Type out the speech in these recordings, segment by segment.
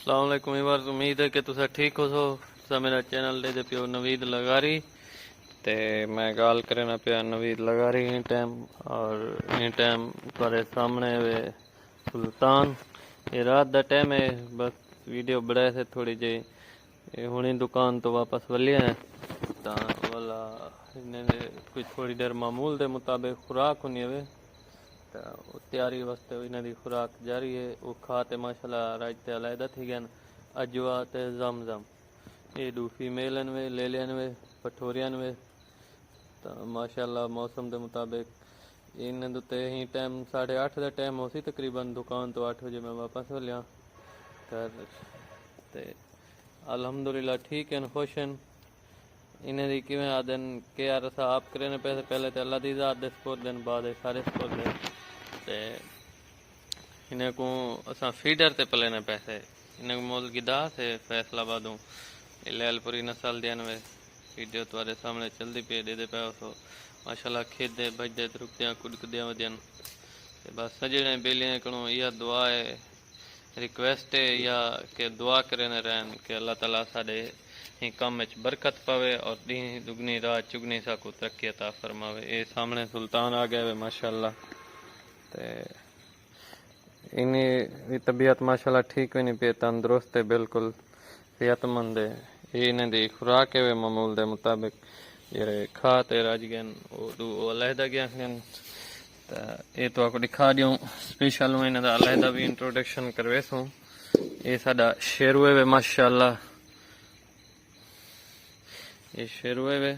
अस्सलाम वालेकुम व्यूअर्स, उम्मीद है कि तुम ठीक हो। सो मेरा चैनल दे पियो नवीद लगारी ते मैं गाल करना पिया नवीद लगारी ही टाइम और ही टाइम तुम्हारे सामने वे सुल्तान। ये रात का टाइम है, बस वीडियो बनाए से थोड़ी जी हुणी दुकान तो वापस वलिया है ता वाला इन्हें कुछ थोड़ी देर मामूल के मुताबिक खुराक होनी है तैयारी वास्ते इन्हां दी खुराक जारी है। वो खाते माशाल्लाह राज ते अलहदा थी गए अजवा ते जमजम ये दो फीमेल वे ले लियन वे पठोरियन वे तो माशाल्लाह मौसम के मुताबिक इन दुते ही टाइम 8:30 का टाइम हो सी तकरीबन दुकान तो 8 बजे मैं वापस हो लिया घर ते अल्हम्दुलिल्लाह ठीक है खुश हैं। इन्हें दी किवें आदन के यार अस आप करे पैसे पहले तो अल्लाह दी ज़ात दे सपोर्ट दिन बाद सारे सपोर्ट दे ते इन्हें को असा फीडर ते पले ने पैसे इन्हें मोल गिदा से फैसलाबादों लैलपुरी नस्ल दियन वे वीडियो तुम्हारे सामने चलती पे दे पे सो माशाल्लाह खेदे भजदे रुकदियां कुदकदियां वदियन बस सजने बेलियां कणो यह दुआ है रिक्वेस्ट है या के दुआ करें रहन कि अल्लाह ताला साडे ही काम में बरकत पावे और दी दुगनी रात चुगनी सा को तरक्की अता फरमावे। ये सामने सुल्तान आ गए वे माशाल्लाह ते इन्हीं तबीयत माशाल्लाह ठीक भी नहीं पे तंदुरुस्त है बिल्कुल सेहतमंद है। ये इन्हें दी खुराक है वे मामूल के मुताबिक जेरे खाते राज गए वो अलहदा गया ये तो आपको दिखा दूँ स्पेशल मैं इन्हें अलहदा भी इंट्रोडक्शन करवे सूँ। ये साडा शेरुए वे माशाल्लाह ये शेरुए वे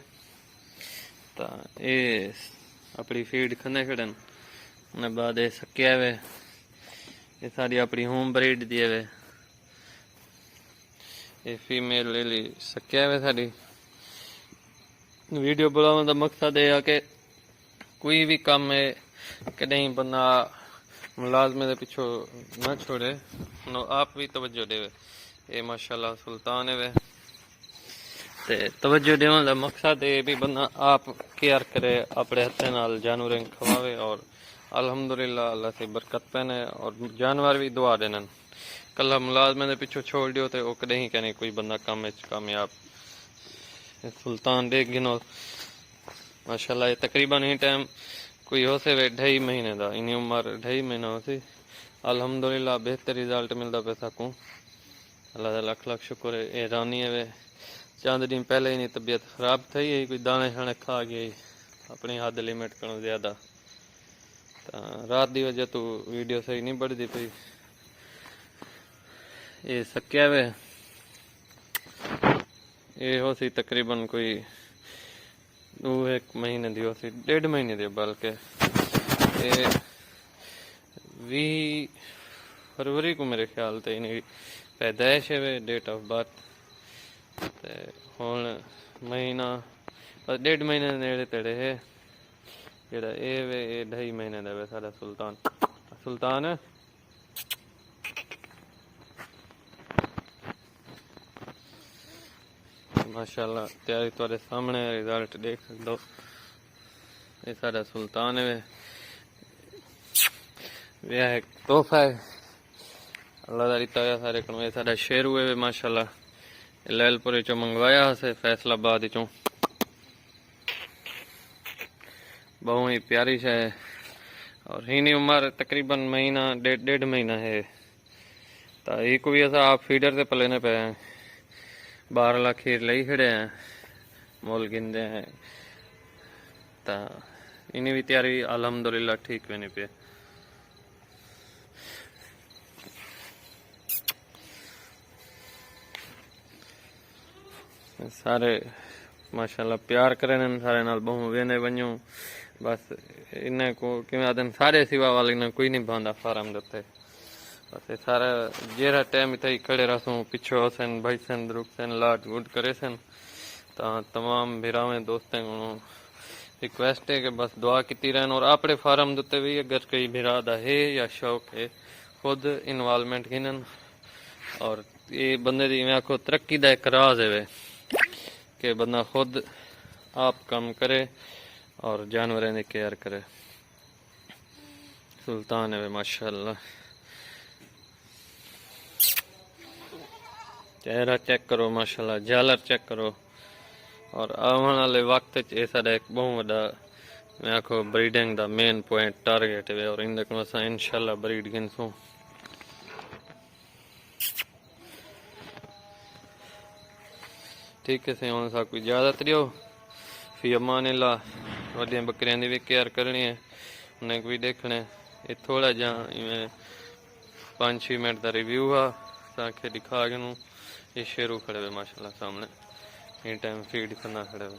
ता ये अपनी फीड खने खड़न उन्हें बाद ये सकिया वे ये सारी अपनी होम ब्रीड दिए वे ये फीमेल ले ली सकिया वे सारी वीडियो बनाने का मकसद है कि कोई भी काम है कहीं बंदा मुलाजमे के पिछो न छोड़े नो आप भी तवज्जो दे। ये माशाल्लाह सुल्तान है वे ते तवज्जो देने का मकसद है भी बंदा आप केयर करे अपने हथे नाल जानवर खवावे और अल्हम्दुलिल्लाह अल्लाह से बरकत पहने और जानवर भी दुआ देने। कला मुलाजमे के पिछो छोड़ दियो तो वो कहीं कहने कोई बंदा काम कामयाब सुल्तान देख गिनो माशाल्लाह ये तकरीबन ही टाइम कोई हो से वे 2.5 महीने का इन्नी उम्र 2.5 महीना हो सी अल्हम्दुलिल्लाह बेहतर रिजल्ट मिलता पे सकूँ अल्लाह का लख लख शुक्र है। ये रानी है वे चंद दिन पहले ही तबीयत खराब थी है कोई दाने शाने खा गई अपनी हद लिमिट करो ज्यादा रात की वजह तो वीडियो सही नहीं बढ़ती पी। ये सकिया वे ये हो सी तकरीबन कोई 2-1 महीने दी हो सी 1.5 महीने दी बल्कि ये 20 फरवरी को मेरे ख्याल से इन्हें पैदाइश है वे डेट ऑफ बर्थ हुण महीना 1.5 महीने नेड़े तेड़े है जेड़ा ये वे 2.5 महीने का वे सारा सुल्तान सुल्तान माशाल्लाह तैयारी तुम्हारे सामने रिजल्ट देख सकते हो। ये सारा सुल्तान है वे एक तोहफा है अल्लाह का दिता हुआ सारे को। ये सारा शेरू है माशाल्लाह लैलपुरी चो मंगवाया से फैसलाबाद चो बहुत ही प्यारी शे है और इन्हीं उम्र तकरीबन महीना 1.5 महीना है तो एक भी ऐसा आप फीडर से पलेने पे हैं 12 लाख खीर ले खड़े हैं मोल गिनते हैं तो इन्हीं भी तैयारी अल्हम्दुलिल्लाह ठीक भी नहीं पे। सारे माशाल्लाह प्यार करें सारे नाल बहु वेने वञू बस इन्हें को किवें आदन सारे सिवा वाले ने कोई नहीं बांधा फार्म देते बस ये सारा जेरा टाइम इतना ही खड़े रहसूँ पिछो हसन भाई सन रुक सन लाट गुड करे सन तमाम भिरावें दोस्तें को रिक्वेस्ट है कि बस दुआ की रहन और अपने फार्म देते भी अगर कोई भिरा दा है या शौक है खुद इन्वॉल्वमेंट गिनन और ये बंदे दी मैं आखो तरक्की का एक राज है वे कि बंदा खुद आप काम करे और जानवरों की केयर करे। सुल्तान है वे माशाल्लाह चेहरा चेक करो माशाल्लाह, झालर चेक करो। और आने वाले वक्त ये साडा एक बहुत बड़ा मैं आखो ब्रीडिंग दा मेन पॉइंट टारगेट है और इन को असां इंशाल्लाह ब्रीड गिनसूं। ठीक है सही सा कोई ज़्यादा त्रियो फिर अमानिल्लाह। वड्डियां बकरियां दी भी केयर करनी है, उन्हें भी देखना है। ये थोड़ा जा इवें 5-6 मिनट का रिव्यू आ ताकि दिखा के ये शेरू खड़े हुए माशाल्लाह सामने इन टाइम फीड करना खड़े हुए।